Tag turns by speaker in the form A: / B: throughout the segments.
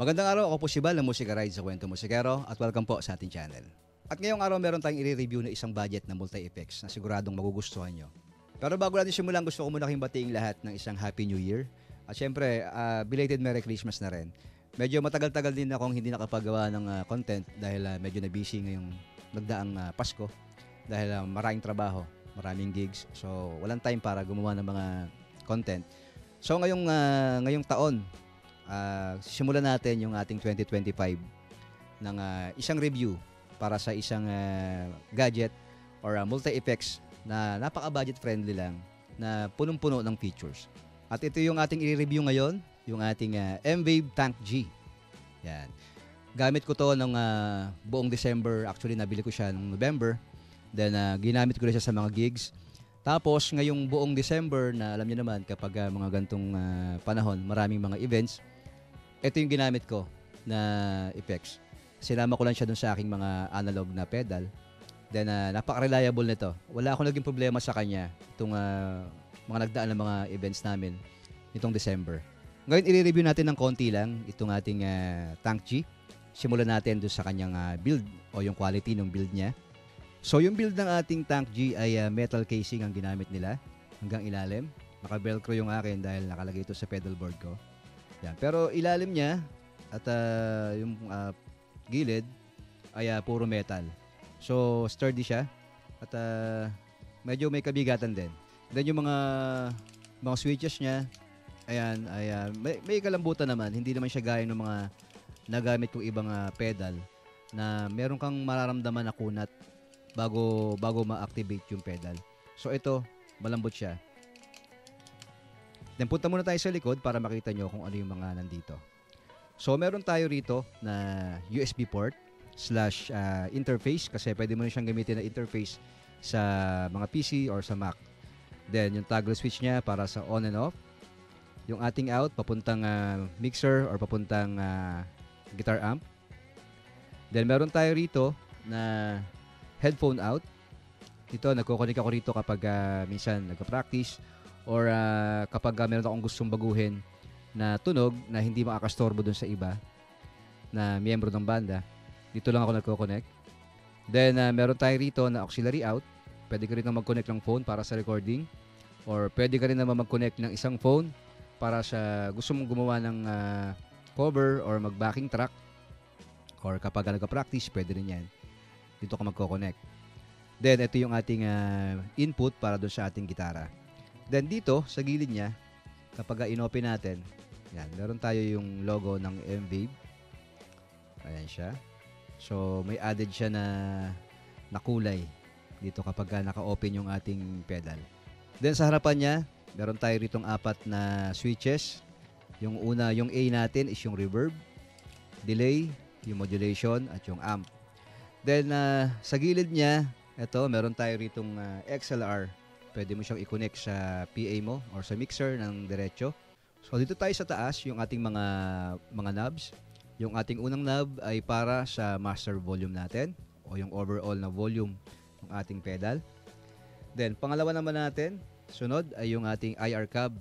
A: Magandang araw, ako po si Bal ng Musika Ride sa Kwento Musikero at welcome po sa ating channel. At ngayong araw meron tayong i-review na isang budget na multi-effects na siguradong magugustuhan nyo. Pero bago natin simulan, gusto ko muna kayong batiin lahat ng isang Happy New Year. At syempre, belated Merry Christmas na rin. Medyo matagal-tagal din akong hindi nakapagawa ng content dahil medyo na-busy ngayong nagdaang Pasko. Dahil maraming trabaho, maraming gigs. So, walang time para gumawa ng mga content. So, ngayong taon, simulan natin yung ating 2025 ng isang review para sa isang gadget or multi-effects na napaka-budget friendly lang na punong-puno ng features. At ito yung ating i-review ngayon, yung ating M-Wave Tank G. Yan. Gamit ko to ng buong December. Actually, nabili ko siya noong November. Then, ginamit ko na siya sa mga gigs. Tapos, ngayong buong December, na alam niyo naman, kapag mga gantong panahon, maraming mga events, ito yung ginamit ko na effects. Sinama ko lang siya dun sa aking mga analog na pedal. Then, napaka-reliable nito. Wala akong naging problema sa kanya itong mga nagdaan ng mga events namin nitong December. Ngayon, i-review natin ng konti lang itong ating Tank G. Simulan natin dun sa kanyang build o yung quality ng build niya. So, yung build ng ating Tank G ay metal casing ang ginamit nila hanggang ilalim. Naka-velcro yung akin dahil nakalagay ito sa pedal board ko. Yan. Pero ilalim niya at yung gilid ay puro metal. So, sturdy siya at medyo may kabigatan din. Then yung mga switches niya, ayan, may kalambutan naman. Hindi naman siya gaya ng mga nagamit kong ibang pedal na meron kang mararamdaman na kunat bago ma-activate yung pedal. So ito, malambot siya. Then punta muna tayo sa likod para makita nyo kung ano yung mga nandito. So meron tayo rito na USB port / interface kasi pwede mo siyang gamitin na interface sa mga PC or sa Mac. Then yung toggle switch niya para sa on and off. Yung ating out papuntang mixer or papuntang guitar amp. Then meron tayo rito na headphone out. Ito, nagko-connect ako rito kapag minsan nagka-practice or kapag meron akong gustong baguhin na tunog na hindi makakastorbo dun sa iba na miyembro ng banda. Dito lang ako nagko-connect. Then, meron tayo rito na auxiliary out. Pwede ka rin na mag-connect ng phone para sa recording or pwede ka rin naman mag-connect ng isang phone para sa gusto mong gumawa ng cover or mag-backing track or kapag nagka-practice, pwede rin yan. Dito ka magko-connect. Then, ito yung ating input para doon sa ating gitara. Then, dito, sa gilid niya, kapag in-open natin, yan, meron tayo yung logo ng M-Wave. Ayan siya. So, may added siya na kulay dito kapag naka-open yung ating pedal. Then, sa harapan niya, meron tayo ritong 4 na switches. Yung una, yung A natin is yung reverb, delay, yung modulation, at yung amp. Then, sa gilid niya, ito, meron tayo ritong XLR. Pwede mo siyang i-connect sa PA mo or sa mixer ng diretso. So, dito tayo sa taas, yung ating mga knobs. Yung ating unang knob ay para sa master volume natin o yung overall na volume ng ating pedal. Then, pangalawa naman natin, sunod ay yung ating IR cab.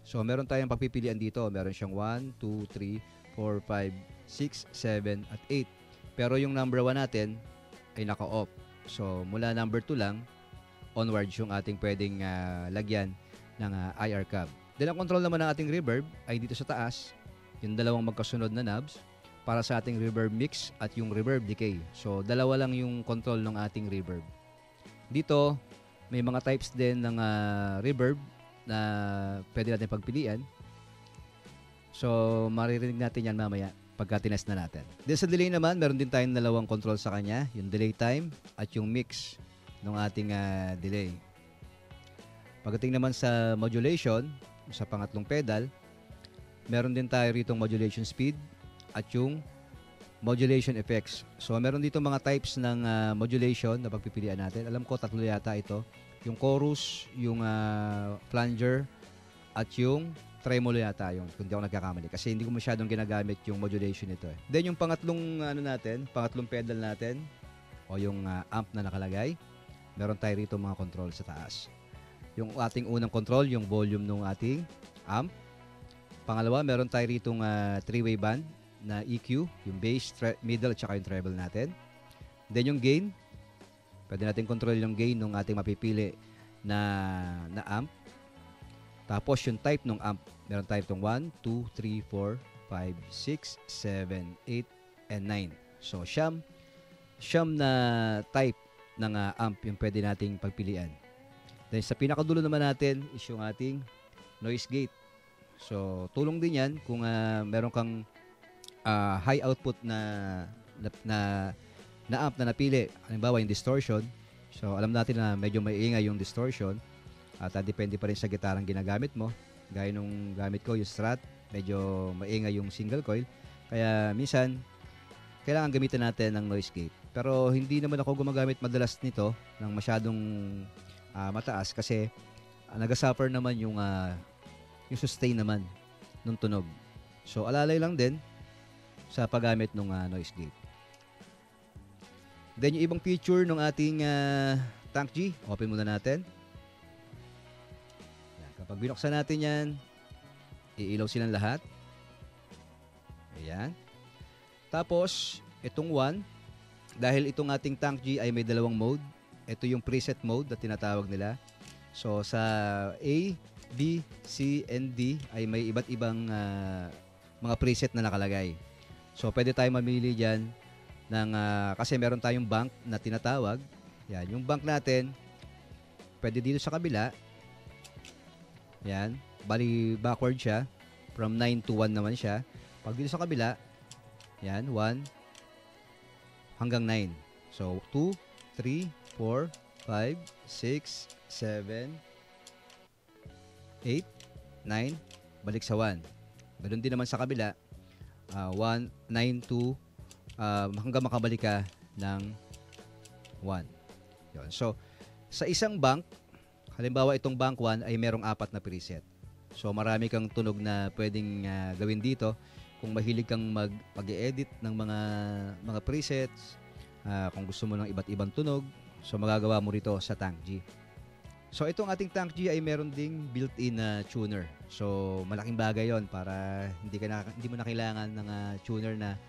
A: So, meron tayong pagpipilian dito. Meron siyang 1, 2, 3, 4, 5, 6, 7, at 8. Pero yung number 1 natin ay naka-off. So, mula number 2 lang, onwards yung ating pwedeng lagyan ng IR cab. Then, ang control naman ng ating reverb ay dito sa taas, yung dalawang magkasunod na knobs para sa ating reverb mix at yung reverb decay. So, dalawa lang yung control ng ating reverb. Dito, may mga types din ng reverb na pwede natin pagpilian. So, maririnig natin yan mamaya pagka tinest na natin. Then sa delay naman, meron din tayong dalawang control sa kanya, yung delay time at yung mix ng ating delay. Pagdating naman sa modulation, sa pangatlong pedal, meron din tayo ritong modulation speed at yung modulation effects. So meron dito mga types ng modulation na pagpipilian natin. Alam ko tatlo yata ito. Yung chorus, yung flanger, at yung tremolo yata yung, kung di ako nagkakamali. Kasi hindi ko masyadong ginagamit yung modulation nito. Then yung pangatlong pangatlong pedal natin, o yung amp na nakalagay, meron tayo rito mga control sa taas. Yung ating unang control, yung volume ng ating amp. Pangalawa, meron tayo ritong 3-way band. na EQ, yung bass, middle, at saka yung treble natin. Then yung gain, pwede natin control yung gain ng ating mapipili na amp. Tapos yung type ng amp, meron type tong 1, 2, 3, 4, 5, 6, 7, 8, and 9. So, siyam na type ng amp yung pwede nating pagpilian. Then, sa pinakadulo naman natin is yung ating noise gate. So, tulong din yan kung meron kang high output na amp na napili. Halimbawa, yung distortion. So, alam natin na medyo maiingay yung distortion. At depende pa rin sa gitarang ginagamit mo. Gaya nung gamit ko, yung Strat, medyo maingay yung single coil. Kaya minsan, kailangan gamitin natin ng noise gate. Pero hindi naman ako gumagamit madalas nito ng masyadong mataas kasi nag-suffer naman yung sustain naman ng tunog. So, alalay lang din sa paggamit ng noise gate. Then, yung ibang feature ng ating Tank G, open muna natin. Kapag binuksan natin yan, iilaw silang lahat. Ayan. Tapos, itong 1, dahil itong ating Tank G ay may dalawang mode, ito yung preset mode na tinatawag nila. So, sa A, B, C, and D ay may iba't ibang mga preset na nakalagay. So, pwede tayo mamili dyan ng, kasi meron tayong bank na tinatawag. Yan, yung bank natin, pwede dito sa kabila. Yan. Bali, backward siya. From 9 to 1 naman siya. Pag dito sa kabila, yan, 1 hanggang 9. So, 2, 3, 4, 5, 6, 7, 8, 9. Balik sa 1. Ganun din naman sa kabila. 1, 9, 2, hanggang makabalik ka ng 1. Yun. So, sa isang bank, halimbawa itong bank 1 ay merong 4 na preset. So marami kang tunog na pwedeng gawin dito. Kung mahilig kang mag-edit ng mga presets, kung gusto mo ng iba't ibang tunog, so magagawa mo rito sa Tank G. So itong ating Tank G ay meron ding built-in na tuner. So malaking bagay 'yon para hindi mo na kailangan ng tuner na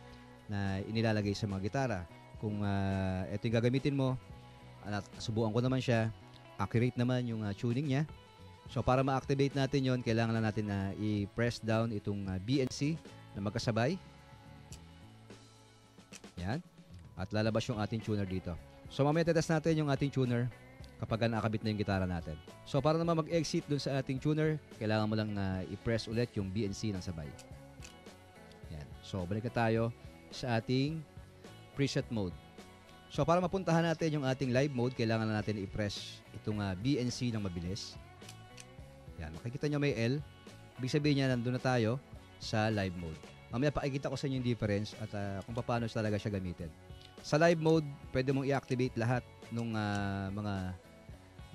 A: inilalagay sa mga gitara. Kung ito yung gagamitin mo, subukan ko naman siya. Accurate naman yung tuning niya. So, para ma-activate natin yon, kailangan lang natin na i-press down itong B and C na magkasabay. Yan. At lalabas yung ating tuner dito. So, mamaya tetest natin yung ating tuner kapag nakakabit na yung gitara natin. So, para naman mag-exit dun sa ating tuner, kailangan mo lang i-press ulit yung B and C ng sabay. Yan. So, balik na tayo sa ating preset mode. So, para mapuntahan natin yung ating live mode, kailangan na natin i-press itong B and C ng mabilis. Yan. Makikita nyo may L. Ibig sabihin niya, nandun na tayo sa live mode. Mamaya pakikita ko sa inyo yung difference at kung paano talaga siya gamitin. Sa live mode, pwede mong i-activate lahat ng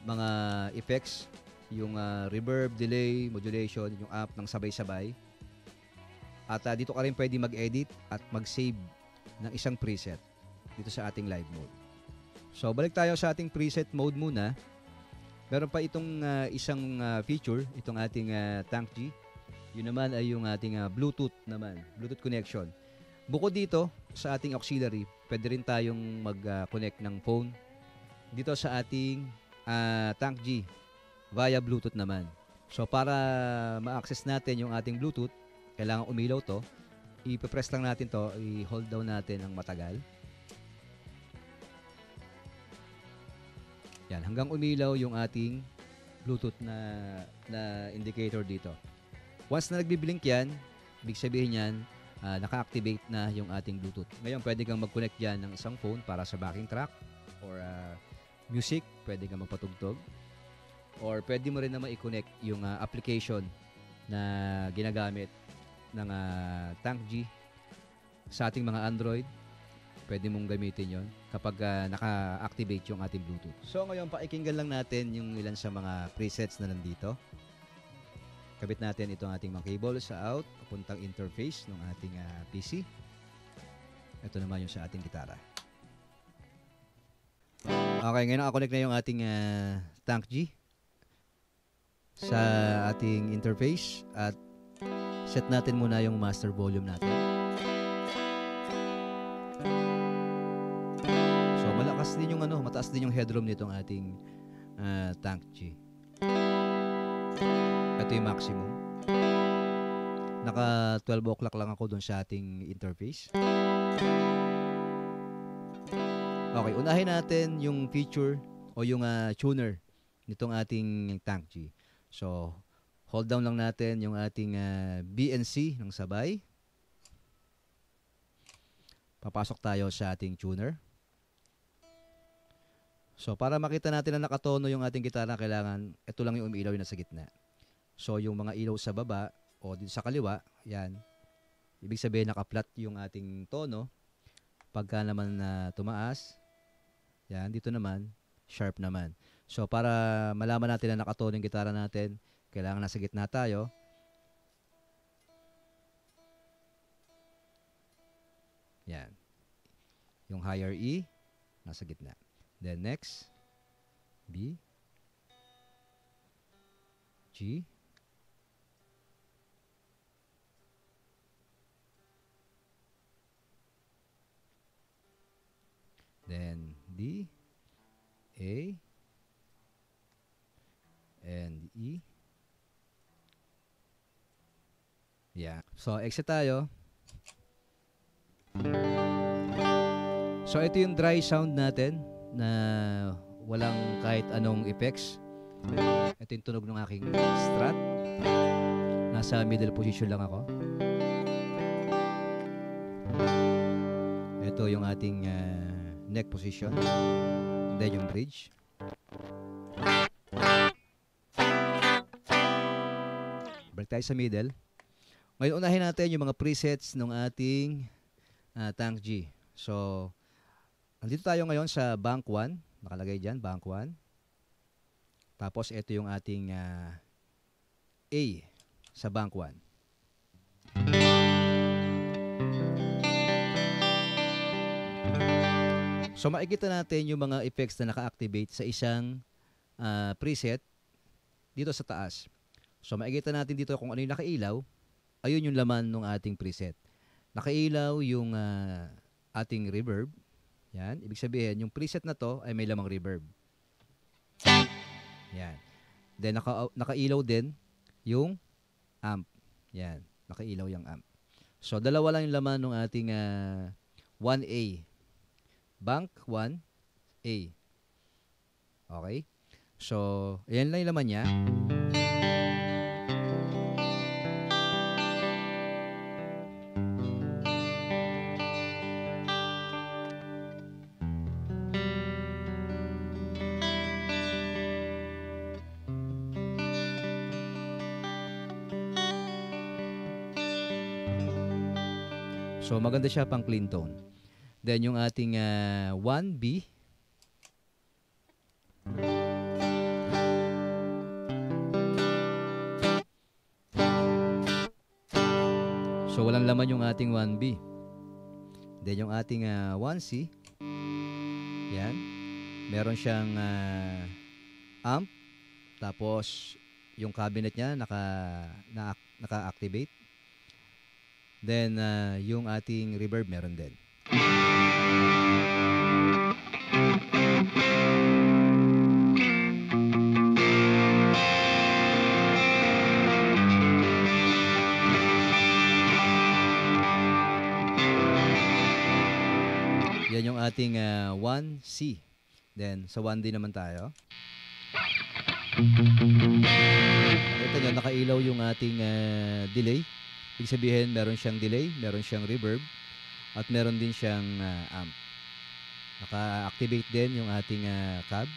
A: mga effects. Yung reverb, delay, modulation, yung amp ng sabay-sabay. At dito ka rin pwede mag-edit at mag-save ng isang preset dito sa ating live mode. So, balik tayo sa ating preset mode muna. Meron pa itong isang feature, itong ating Tank G. Yun naman ay yung ating Bluetooth naman, Bluetooth connection. Bukod dito, sa ating auxiliary, pwede rin tayong mag-connect ng phone dito sa ating Tank G via Bluetooth naman. So, para ma-access natin yung ating Bluetooth, kailangan umilaw to. I-press lang natin to, i-hold down natin ng matagal. Yan, hanggang umilaw yung ating Bluetooth na indicator dito. Once na nagbi-blink yan, ibig sabihin yan, naka-activate na yung ating Bluetooth. Ngayon, pwede kang mag-connect dyan ng isang phone para sa backing track or music, pwede kang magpatugtog. Or pwede mo rin naman i-connect yung application na ginagamit ng Tank G sa ating mga Android. Pwede mong gamitin yon kapag naka-activate yung ating Bluetooth. So ngayon, pakikinggan lang natin yung ilan sa mga presets na nandito. Kabit natin itong ating mga cable sa out, papuntang interface ng ating PC. Ito naman yung sa ating gitara. Okay, ngayon nakakonect na yung ating Tank G sa ating interface at set natin muna yung master volume natin. mataas din yung headroom nitong ating tank G. Ito yung maximum. Naka 12 o'clock lang ako dun sa ating interface. Okay, unahin natin yung feature o yung tuner nitong ating tank G. So, hold down lang natin yung ating BNC ng sabay. Papasok tayo sa ating tuner. So, para makita natin na nakatono yung ating gitara, kailangan ito lang yung umiilaw yung nasa gitna. So, yung mga ilaw sa baba o dito sa kaliwa, yan. Ibig sabihin naka-flat yung ating tono. Pagka naman tumaas, yan, dito naman, sharp naman. So, para malaman natin na nakatono yung gitara natin, kailangan nasa gitna tayo. Yan. Yung higher E, nasa gitna. Then next, B, G, then D, A, and E. Yeah. So, exit tayo. So, ito yung dry sound natin na walang kahit anong effects. Ito yung tunog ng aking strat. Nasa middle position lang ako. Ito yung ating neck position. Then yung bridge. Balik tayo sa middle. Ngayon unahin natin yung mga presets ng ating tank G. So, andito tayo ngayon sa bank 1. Nakalagay dyan, bank 1. Tapos ito yung ating A sa bank 1. So makikita natin yung mga effects na naka-activate sa isang preset dito sa taas. So makikita natin dito kung ano yung nakailaw. Ayun yung laman ng ating preset. Nakailaw yung ating reverb. Yan. Ibig sabihin, yung preset na to ay may lamang reverb. Yan. Then nakailaw din yung amp. Yan. Nakailaw yung amp. So dalawa lang yung laman ng ating 1A. Bank 1A. Okay? So, ayan lang yung laman niya. So, maganda siya pang clean tone. Then, yung ating 1B. So, walang laman yung ating 1B. Then, yung ating 1C. Yan. Meron siyang amp. Tapos, yung cabinet niya naka-activate. Then, yung ating reverb meron din. Yan yung ating 1C. Then, sa 1D naman tayo. Ito nyo, nakailaw yung ating delay. Ibig sabihin, meron siyang delay, meron siyang reverb, at meron din siyang amp. Naka-activate din yung ating cab.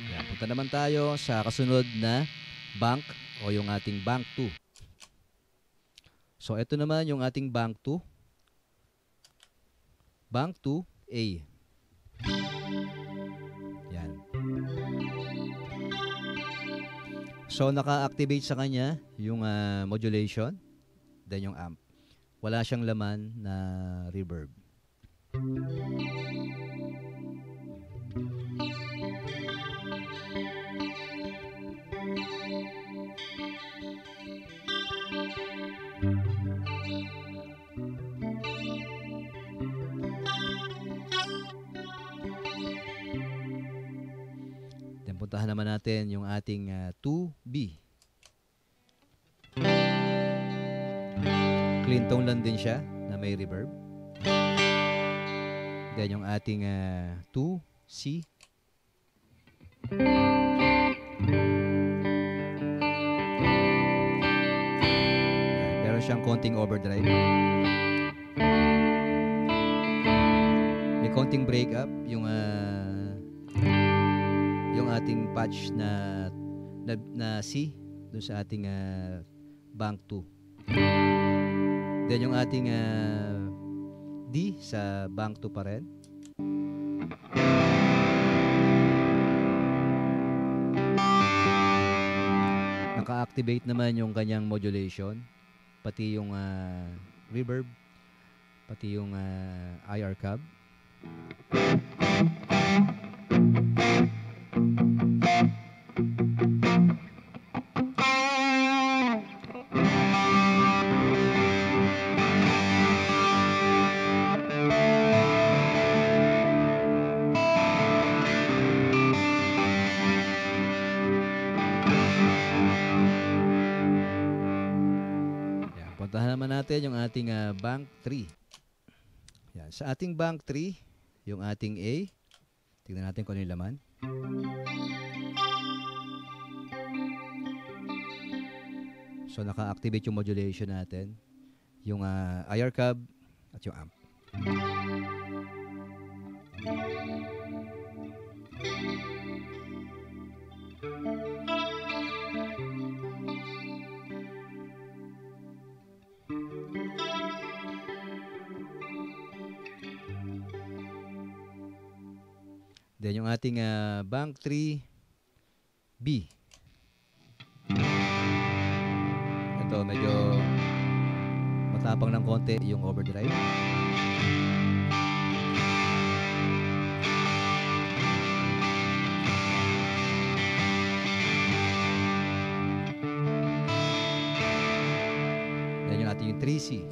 A: Yan, punta naman tayo sa kasunod na bank o yung ating bank 2. So, ito naman yung ating bank 2. Bank 2A. Yan. So, naka-activate sa kanya yung modulation, then yung amp. Wala siyang laman na reverb. Then puntahan naman natin yung ating 2B. Clean tone lang din siya na may reverb. Then yung ating 2C. Meron siyang konting overdrive. May konting break up yung ating patch na C dun sa ating bank 2. Then yung ating D sa bank 2 pa rin. Naka-activate naman yung kanyang modulation, pati yung reverb, pati yung IR cab. Puntahan naman natin yung ating bank 3. Yan. Sa ating bank 3, yung ating A. Tingnan natin kung ano yung laman. So, naka-activate yung modulation natin. Yung IR cab at yung amp. Then yung ating bank 3B. Ito medyo matapang ng konti yung overdrive. Then yung ating 3C.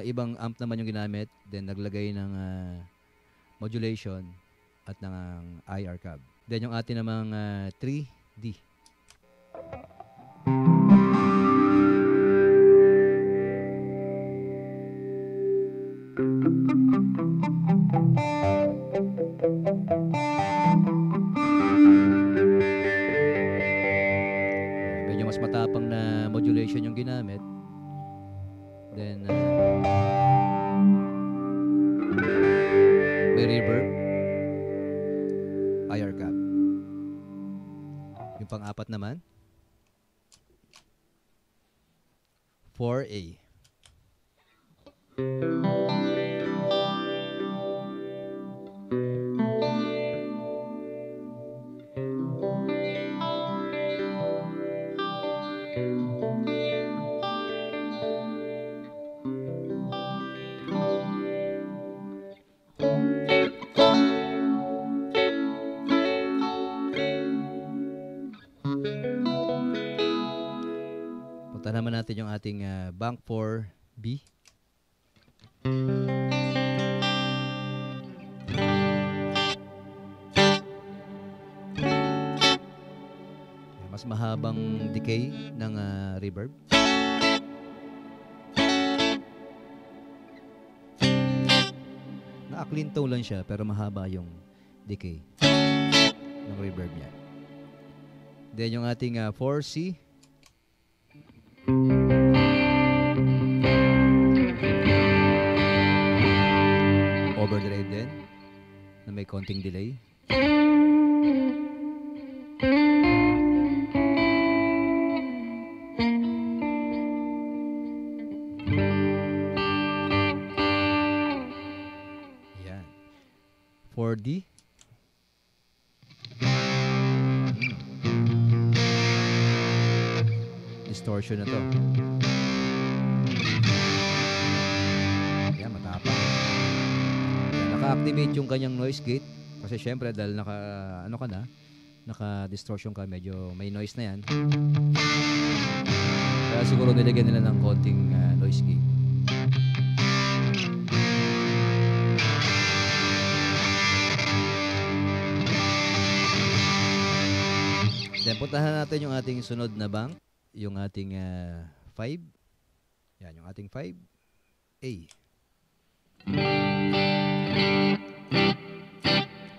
A: Ibang amp naman yung ginamit, then naglagay ng modulation at ng IR cab. Then yung atin namang 3D. Medyo mas matapang na modulation yung ginamit. Then may reverb, IR cab. Yung pang-apat naman 4A. Punta naman natin yung ating bank 4B. Mas mahabang decay ng reverb. Naka-clean tone lang siya pero mahaba yung decay ng reverb niya. Then yung ating 4C. Overdrive din na may konting delay. Yan. 4D. distortion na to. Ayan, matapang. Ayan, naka-activate yung kanyang noise gate. Kasi syempre, dahil naka-distortion ka, medyo may noise na yan. Kaya siguro nilagyan nila ng konting noise gate. Then, puntahan natin yung ating sunod na bank. Yung ating 5. Yan, yung ating 5A.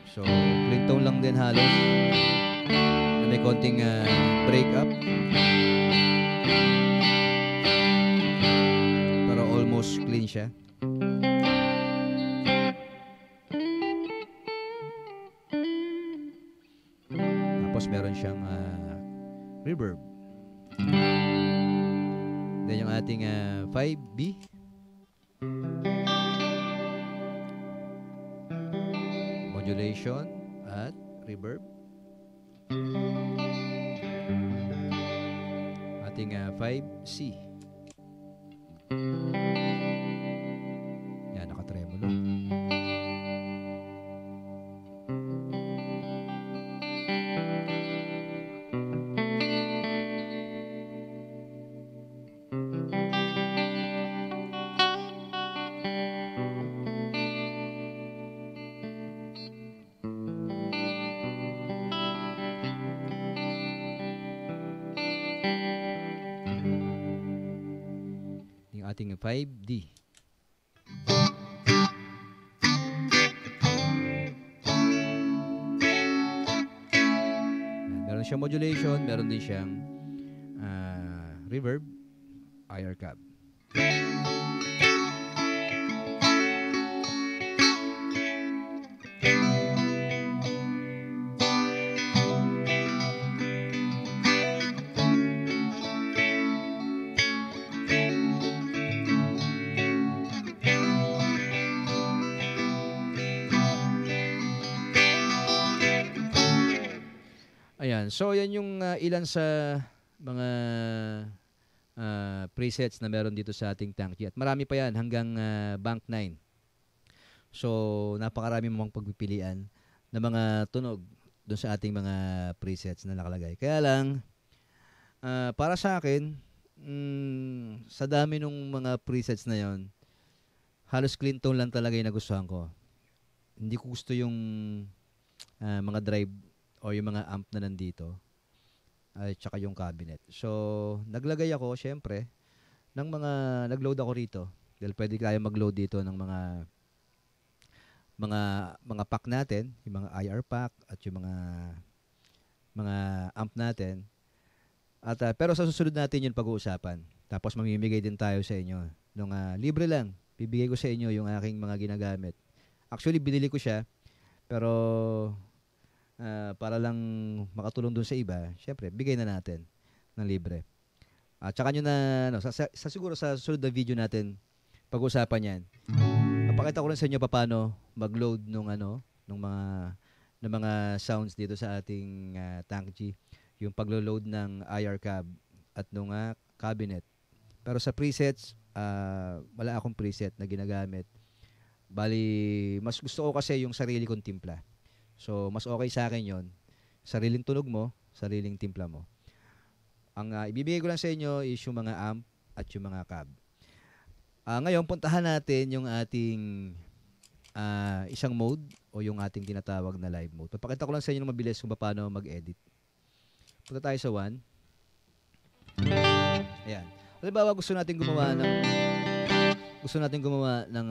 A: So, clean tone lang din halos. May konting break up. Pero almost clean siya. Tapos meron siyang reverb. Then yung ating 5B. Modulation at reverb. Ating 5C. Yan, nakatremolo. Ating 5D. Meron siyang modulation, meron din siyang reverb, IR cab. Ayan. So, yan yung ilan sa mga presets na meron dito sa ating Tang G. At marami pa yan hanggang Bank 9. So, napakarami mong pagpipilian na mga tunog doon sa ating mga presets na nakalagay. Kaya lang, para sa akin, sa dami ng mga presets na yon, halos clean tone lang talaga yung nagustuhan ko. Hindi ko gusto yung mga drive o yung mga amp na nandito at saka yung cabinet. So, naglagay ako, syempre, ng mga, nagload ako rito. Dahil pwede tayo magload dito ng mga pack natin, yung mga IR pack at yung mga amp natin. At pero sa susunod natin yung pag-uusapan. Tapos mamimigay din tayo sa inyo. Nung libre lang, bibigay ko sa inyo yung aking mga ginagamit. Actually, binili ko siya, pero para lang makatulong dun sa iba, syempre, bigay na natin ng libre. At saka nyo na, siguro sa susunod na video natin, pag-usapan yan. Napakita ko rin sa inyo paano mag-load ng mga sounds dito sa ating Tang G. Yung paglo-load ng IR cab at nung cabinet. Pero sa presets, wala akong preset na ginagamit. Bali, mas gusto ko kasi yung sarili kong timpla. So, mas okay sa akin yon. Sariling tunog mo, sariling timpla mo. Ang ibibigay ko lang sa inyo is yung mga amp at yung mga cab. Ngayon, puntahan natin yung ating isang mode o yung ating tinatawag na live mode. Papakita ko lang sa inyo ng mabilis kung paano mag-edit. Punta tayo sa 1. Ayan. Halimbawa, gusto natin gumawa ng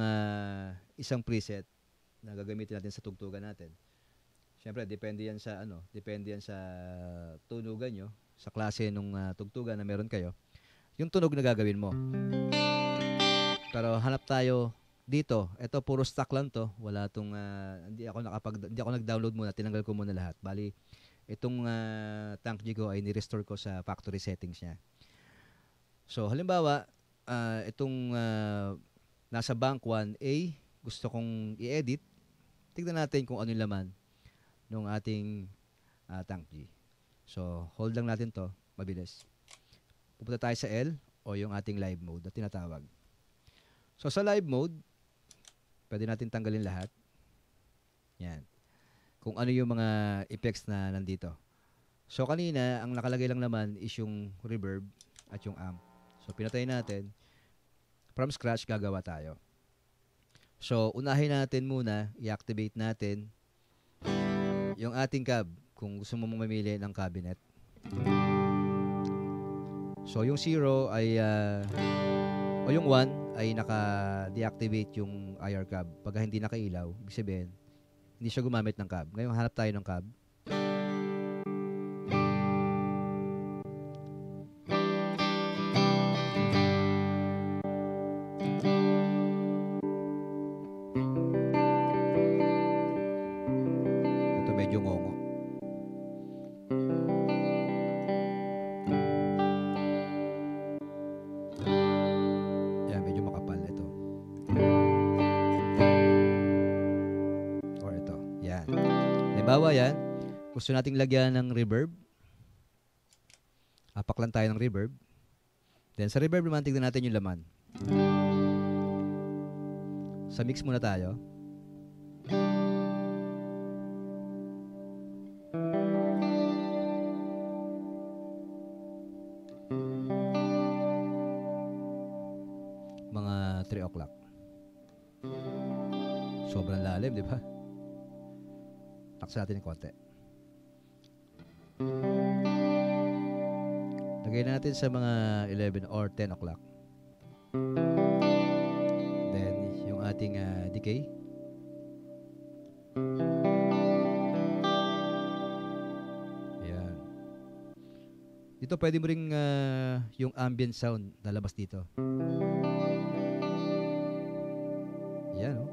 A: isang preset na gagamitin natin sa tugtugan natin. Siyempre, depende yan sa tunugan nyo, sa klase ng tugtugan na meron kayo. Yung tunog na gagawin mo. Pero hanap tayo dito. Ito puro stock lang to. Wala tong hindi ako nag-download muna, tinanggal ko muna lahat. Bali, itong Tang G ko ay ni-restore ko sa factory settings niya. So, halimbawa, itong nasa bank 1A, gusto kong i-edit. Tignan natin kung ano yung laman ng ating Tang G. So, hold lang natin to, mabilis. pupunta tayo sa L o yung ating live mode na tinatawag. So sa live mode, pwede natin tanggalin lahat. Yan. Kung ano yung mga effects na nandito. So kanina, ang nakalagay lang naman is yung reverb at yung amp. So pinatay natin. From scratch, gagawa tayo. So unahin natin muna, i-activate natin yung ating cab kung gusto mo mamili ng cabinet. So yung 0 ay o yung 1 ay naka-deactivate yung IR cab. Pag hindi nakailaw, ibig sabihin, hindi siya gumamit ng cab. Ngayon hanap tayo ng cab. Ito medyo ngongo. Yan, medyo makapal ito. Or ito. Yan. Halimbawa yan, gusto nating lagyan ng reverb. Apak lang tayo ng reverb. Then sa reverb naman, tignan natin yung laman. Sa mix muna tayo. Mga 3 o'clock. Sobrang lalim, di ba? Taksa natin ng konti. Lagay natin sa mga 11 or 10 o'clock. Then, yung ating decay. Ayan. Dito, pwede mo ring yung ambient sound lalabas dito. Ayan, oh.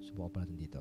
A: Subukan pa natin dito.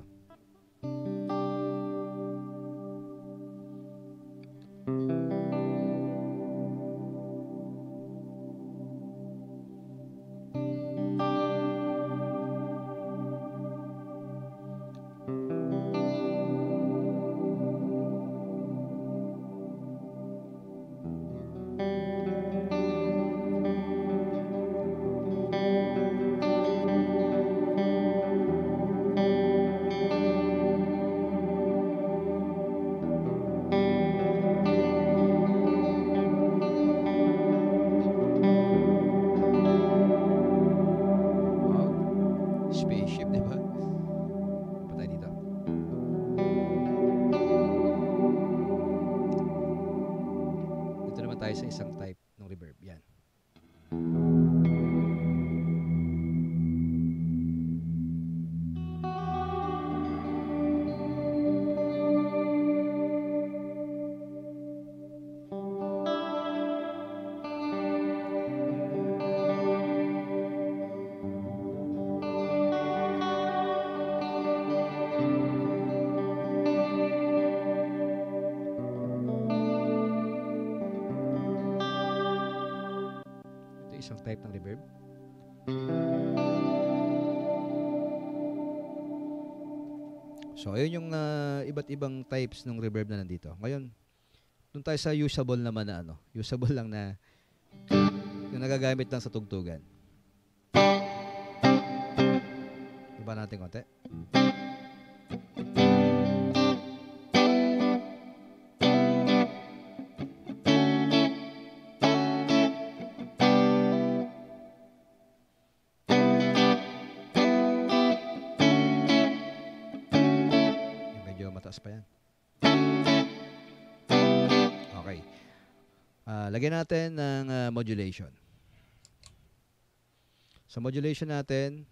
A: Spaceship, di ba? Patay dito. Dito naman tayo sa isang type ng reverb. Yan. Isang type ng reverb. So, ayun yung iba't ibang types ng reverb na nandito. Ngayon, dun tayo sa usable naman na ano. Usable lang na yung nagagamit lang sa tugtugan. Iba natin konti. Mataas pa yan. Okay. Lagyan natin ng modulation. Sa modulation natin,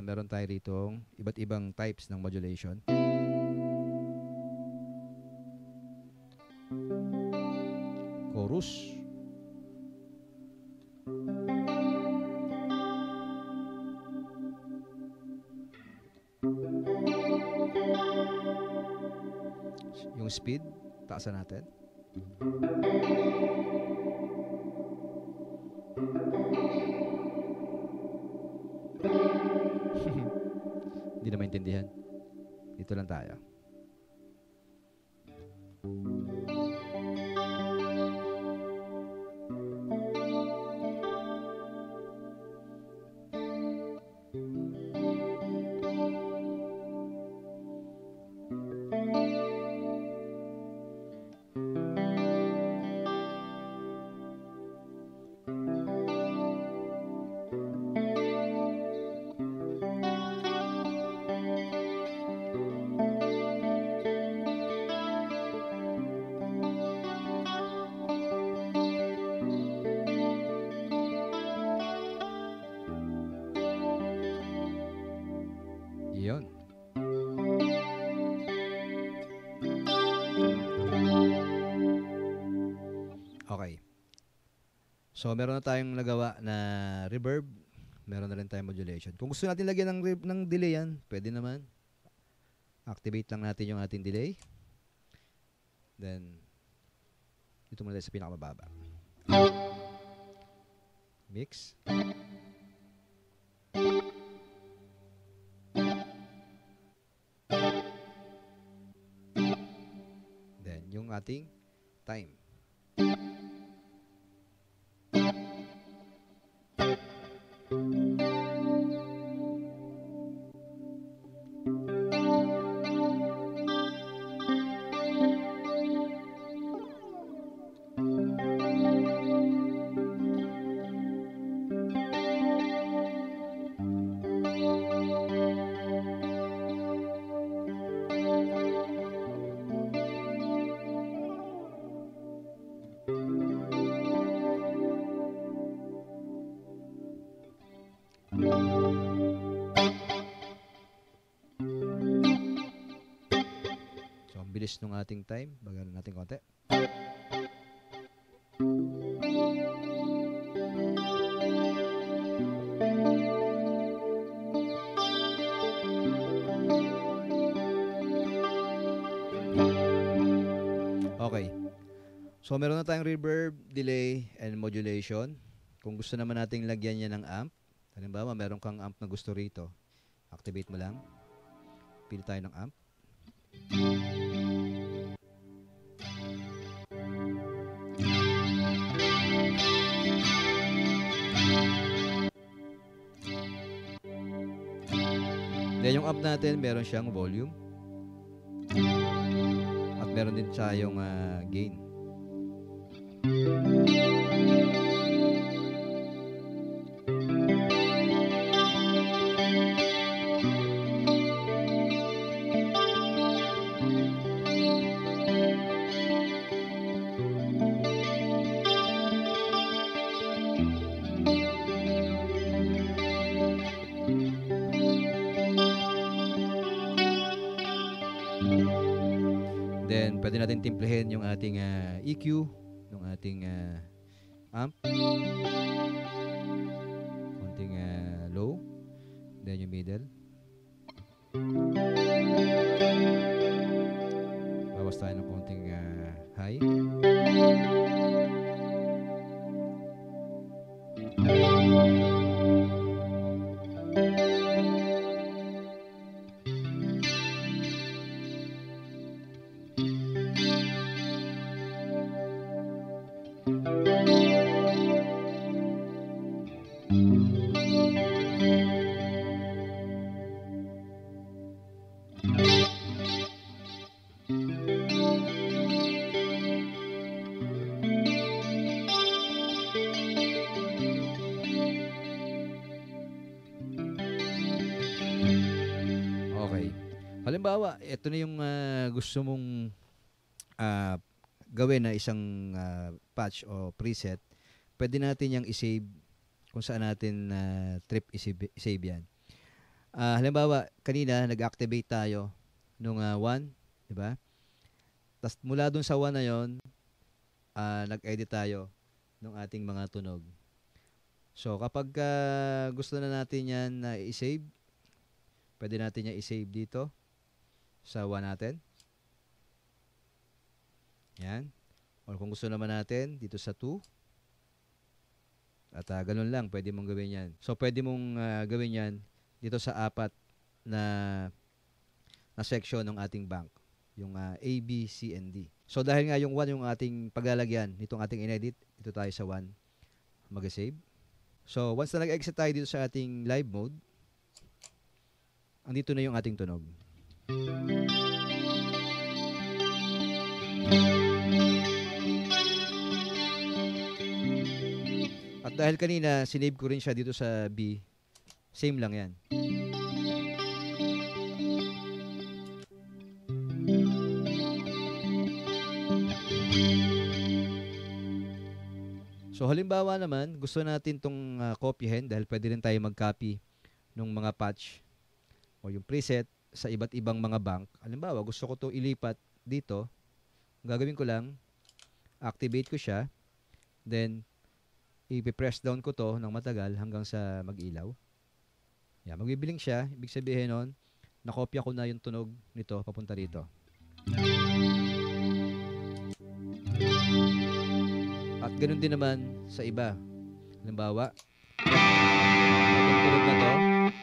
A: meron tayo rito iba't ibang types ng modulation. Chorus. Yung speed, taasan natin. Hindi na maintindihan. Dito lang tayo. Yun. Okay. So, meron na tayong nagawa na reverb. Meron na rin tayong modulation. Kung gusto natin lagyan ng delay yan, pwede naman. Activate lang natin yung ating delay. Then, dito muna tayo sa pinakamababa. Mix. Then, yung ating time. So, ang bilis ng ating time. Bagalan natin konti. Okay. So, meron na tayong reverb, delay, and modulation. Kung gusto naman nating lagyan niya ng amp, halimbawa, meron kang amp na gusto rito, activate mo lang. Pili tayo ng amp. Then, yung amp natin, meron siyang volume. At meron din tayong gain. Then, pwede natin timplahin yung ating EQ, yung ating amp. Konting low. Then, yung middle. Bawas tayo ng konting high. Okay. Halimbawa, ito na yung gusto mong gawin na isang patch o preset. Pwede natin yung isave kung saan natin trip isave yan. Halimbawa, kanina nag-activate tayo nung 1, di ba? Tapos mula dun sa 1 na yon, nag-edit tayo ng ating mga tunog. So, kapag gusto na natin yan na i-save, pwede natin yan i-save dito sa 1 natin. Yan. Or kung gusto naman natin, dito sa 2. At ganun lang, pwede mong gawin yan. So, pwede mong gawin yan dito sa 4 na, na section ng ating bank. Yung A, B, C, and D. So, dahil nga yung 1 yung ating paglalagyan, nitong ating inedit, dito tayo sa 1. Mag-save. So, once na nag-exit tayo dito sa ating live mode, andito na yung ating tunog. At dahil kanina, sinave ko rin siya dito sa B, same lang yan. So halimbawa naman, gusto natin itong copyhin dahil pwede rin tayo mag-copy ng mga patch o yung preset sa iba't ibang mga bank. Halimbawa, gusto ko ito ilipat dito. Ang gagawin ko lang, activate ko siya. Then, i-press down ko to ng matagal hanggang sa mag-ilaw. Yan, magbibiling siya. Ibig sabihin nun, nakopya ko na yung tunog nito papunta rito. At ganoon din naman sa iba. Halimbawa, itong tunog na to,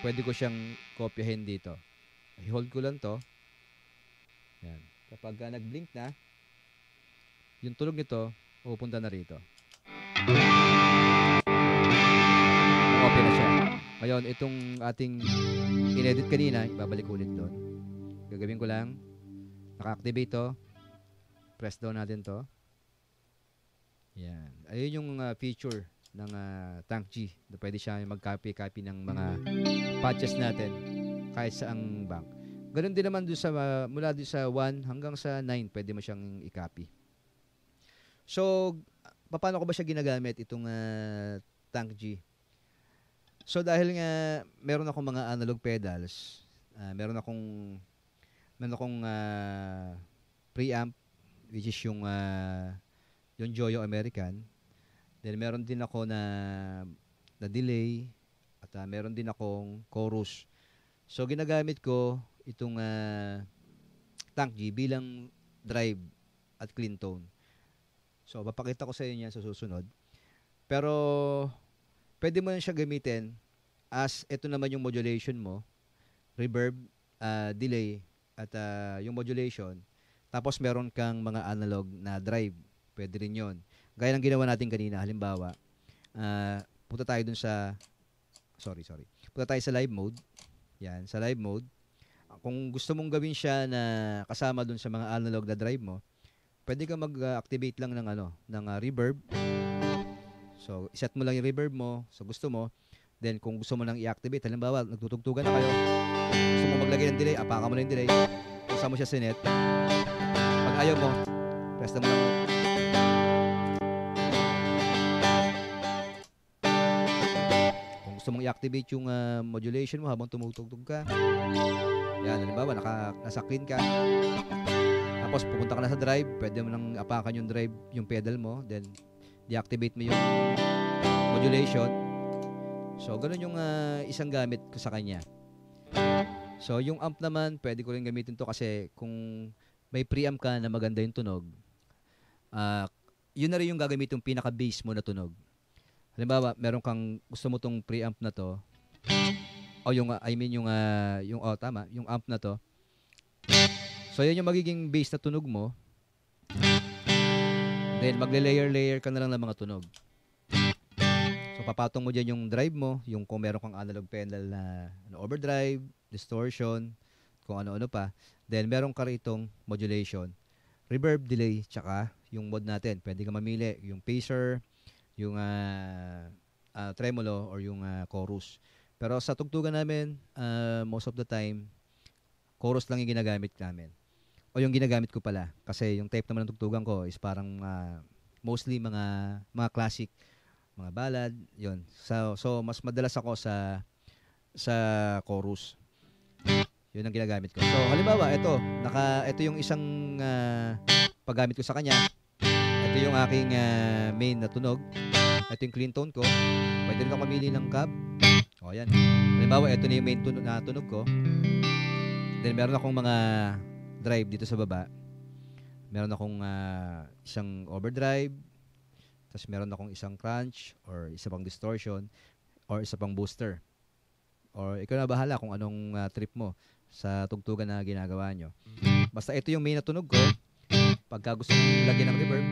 A: pwede ko siyang kopyahin dito. I-hold ko lang to. Yan. Kapag nag-blink na, yung tunog nito, pupunta na rito. Kopya na siya. Ngayon, itong ating inedit kanina, ibabalik ulit doon. Gagawin ko lang, naka-activate to. Press down natin to. Yan. Ayun yung feature ng Tank G. Pwede siya mag-copy ng mga patches natin kahit saang bank. Ganun din naman doon sa mula doon sa 1 hanggang sa 9, pwede mo siyang i-copy. So, paano ko ba siya ginagamit itong Tank G? So, dahil nga meron akong mga analog pedals, meron akong preamp which is yung Joyo American. Then meron din ako na delay at meron din akong chorus. So ginagamit ko itong Tank G bilang drive at clean tone. So papakita ko sa inyo yan sa susunod. Pero pwede mo na siya gamitin as ito naman yung modulation mo, reverb, delay at yung modulation. Tapos meron kang mga analog na drive. Pwede rin yun. Gaya ng ginawa natin kanina. Halimbawa, punta tayo dun sa punta tayo sa live mode. Yan, sa live mode. Kung gusto mong gawin siya na kasama dun sa mga analog na drive mo, pwede ka mag-activate lang ng reverb. So, iset mo lang yung reverb mo sa gusto mo. Then, kung gusto mo lang i-activate, halimbawa, nagtutugtugan na kayo, gusto mo maglagay ng delay, apakan mo na yung delay, kung saan mo siya sinet. Pag ayaw mo, press na mo lang. Gusto mong i-activate yung modulation mo habang tumutugtog ka. Yan, halimbawa, nasa clean ka. Tapos, pupunta ka na sa drive. Pwede mo nang apakan yung drive, yung pedal mo. Then, deactivate mo yung modulation. So, ganun yung isang gamit ko sa kanya. So, yung amp naman, pwede ko rin gamitin to kasi kung may preamp ka na maganda yung tunog, yun na rin yung gagamit yung pinaka-bass mo na tunog. Halimbawa, meron kang gusto mo tong preamp na to, o yung yung amp na to. So, yun yung magiging bass na tunog mo. Then, magle-layer ka na lang ng mga tunog. So, papatong mo dyan yung drive mo, yung kung meron kang analog pedal na overdrive, distortion, kung ano-ano pa. Then, meron ka ritong modulation, reverb, delay, tsaka yung mod natin. Pwede ka mamili yung phaser, yung tremolo, or yung chorus. Pero sa tugtugan namin, most of the time, chorus lang yung ginagamit namin. O yung ginagamit ko pala. Kasi yung type naman ng tugtugan ko is parang mostly mga classic, mga ballad, yun. So mas madalas ako sa chorus. Yun ang ginagamit ko. So halimbawa, ito yung isang paggamit ko sa kanya. Ito yung aking main na tunog. Ito yung clean tone ko. Pwede rin ako mamili ng cab. O yan. Halimbawa, ito na yung main tunog ko. Then meron akong mga drive dito sa baba. Meron akong isang overdrive, tapos meron akong isang crunch or isa pang distortion or isa pang booster. Or ikaw na bahala kung anong trip mo sa tugtugan na ginagawa nyo. Basta ito yung main na tunog ko. Pagka gusto mong lagyan ng reverb,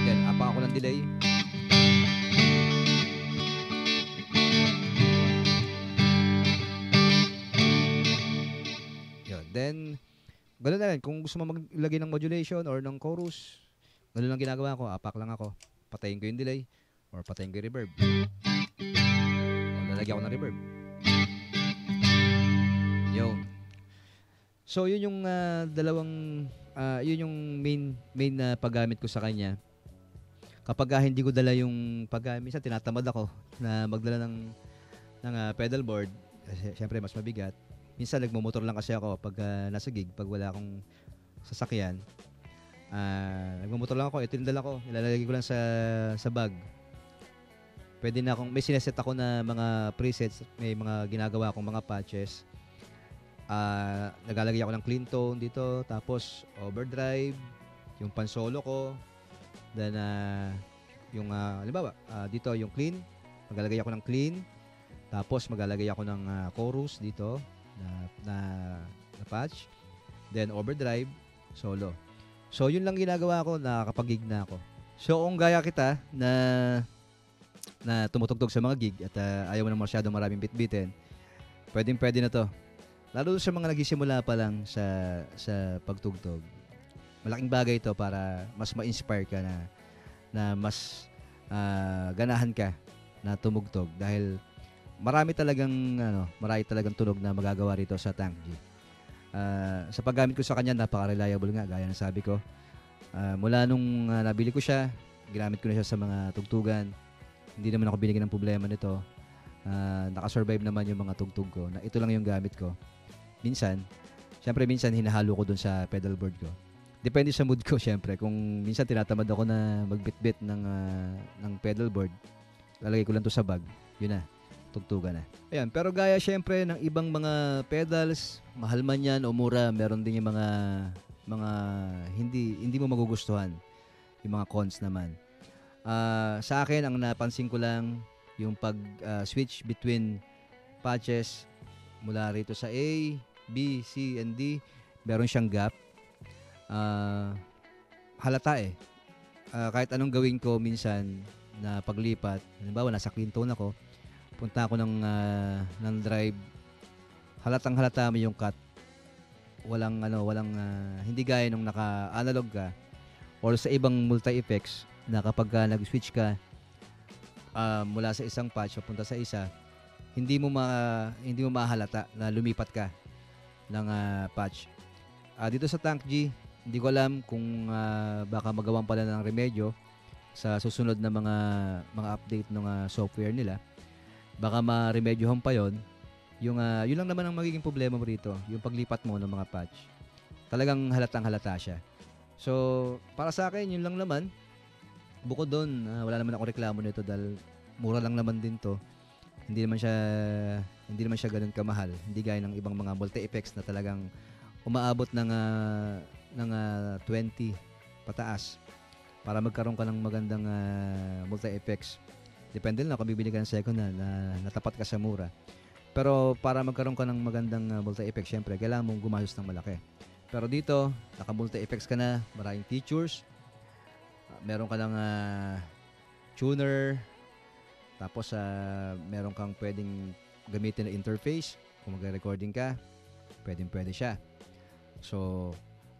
A: yan, apa ako ng delay. Yun. Then, ganun na rin. Kung gusto mo maglagay ng modulation or ng chorus, ganun lang ginagawa ko. Apak lang ako. Patayin ko yung delay or patayin ko yung reverb. O lalagyan ko ng reverb. Yun. So, yun yung yun yung main na paggamit ko sa kanya. Kapag hindi ko dala yung minsan tinatamad ako na magdala ng pedal board. Kasi, syempre, mas mabigat. Minsan nagmumotor lang kasi ako pag nasa gig, pag wala akong sasakyan. Nagmumotor lang ako, ito yung dala ko, ilalagay ko lang sa bag. Pwede na may sineset ako na mga presets, may mga ginagawa akong mga patches. Naglalagay ako ng clean tone dito, tapos overdrive, yung pan-solo ko. Then yung halimbawa, dito yung clean, maglalagay ako ng clean. Tapos maglalagay ako ng chorus dito na patch. Then overdrive, solo. So yun lang ginagawa ko, nakakapag-gig na ako. So kung gaya kita na tumutugtog sa mga gig at ayaw mo na masyadong maraming bit-bitin, pwede na to. Lalo sa mga nagsisimula pa lang sa pagtugtog. Malaking bagay ito para mas ma-inspire ka na mas ganahan ka na tumugtog dahil marami talagang tunog na magagawa rito sa Tank G. Sa paggamit ko sa kanya, napaka-reliable nga gaya ng sabi ko. Mula nung nabili ko siya, ginamit ko na siya sa mga tugtugan. Hindi naman ako binigyan ng problema nito. Nakasurvive naman yung mga tugtog ko na ito lang yung gamit ko. Minsan hinahalo ko dun sa pedal board ko. Depende sa mood ko syempre. Kung minsan tinatamad ako na magbit-bit ng pedal board, lalagay ko lang to sa bag. Yun na, tugtugan na. Ayan, pero gaya syempre ng ibang mga pedals, mahal man yan o mura, meron din yung mga hindi mo magugustuhan. Yung mga cons naman. Sa akin, ang napansin ko lang yung switch between patches mula rito sa A, B, C, and D, meron siyang gap. Halata eh. Kahit anong gawin ko minsan na paglipat, halimbawa nasa clean tone ako, punta ako ng drive, halatang halata mo yung cut. Walang hindi gaya nung naka-analog ka or sa ibang multi-effects na kapag nag-switch ka mula sa isang patch papunta sa isa, hindi mo mahalata na lumipat ka ng patch. Dito sa Tank G, hindi ko alam kung baka magawan pala ng remedyo sa susunod na mga update ng software nila. Baka ma-remedyohan pa yon. Yun lang naman ang magiging problema mo rito, yung paglipat mo ng mga patch. Talagang halatang halata siya. So, para sa akin, yun lang naman. Bukod doon, wala naman ako reklamo nito dahil mura lang naman din to. Hindi naman siya ganoon kamahal. Hindi gaya ng ibang mga multi-effects na talagang umaabot ng 20 pataas para magkaroon ka ng magandang multi-effects. Depende lang kung bibili ka ng second hand na natapat ka sa mura. Pero para magkaroon ka ng magandang multi-effects, syempre, kailangan mong gumastos ng malaki. Pero dito, naka-multi-effects ka na, maraming features. Meron ka ng tuner, tapos meron kang pwedeng gamitin na interface. Kung mag-recording ka, pwede siya. So,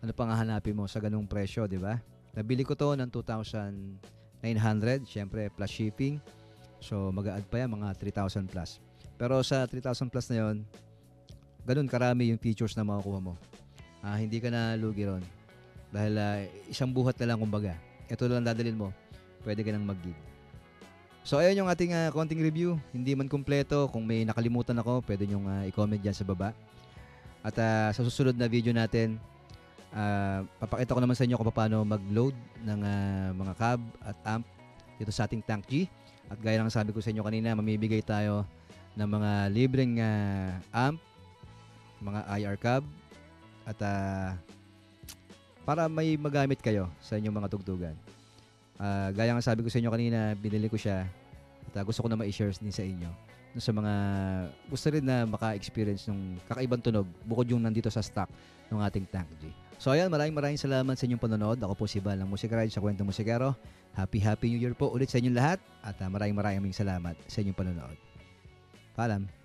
A: ano pang hahanapin mo sa ganung presyo, di ba? Nabili ko to ng 2,900, syempre plus shipping. So, mag-a-add pa yan, mga 3,000 plus. Pero sa 3,000 plus na yon, ganun karami yung features na makukuha mo. Hindi ka na lugi ron. Dahil isang buhat na lang kumbaga. Ito lang dadalhin mo, pwede ka nang mag-gig. So, ayun yung ating konting review. Hindi man kumpleto. Kung may nakalimutan ako, pwede nyong i-comment dyan sa baba. At sa susunod na video natin, papakita ko naman sa inyo kung paano mag-load ng mga cab at amp dito sa ating Tank G. At gaya ng sabi ko sa inyo kanina, mamibigay tayo ng mga libreng amp, mga IR cab, at para may magamit kayo sa inyong mga tugtugan. Gaya ng sabi ko sa inyo kanina, binili ko siya at gusto ko na ma-share din sa inyo. Sa mga gusto rin na maka-experience ng kakaibang tunog bukod yung nandito sa stock ng ating Tank G. So ayan, maraming salamat sa inyong panonood. Ako po si Val ng Musika Ride sa Kwentong Musikero. Happy New Year po ulit sa inyong lahat at maraming salamat sa inyong panonood. Paalam.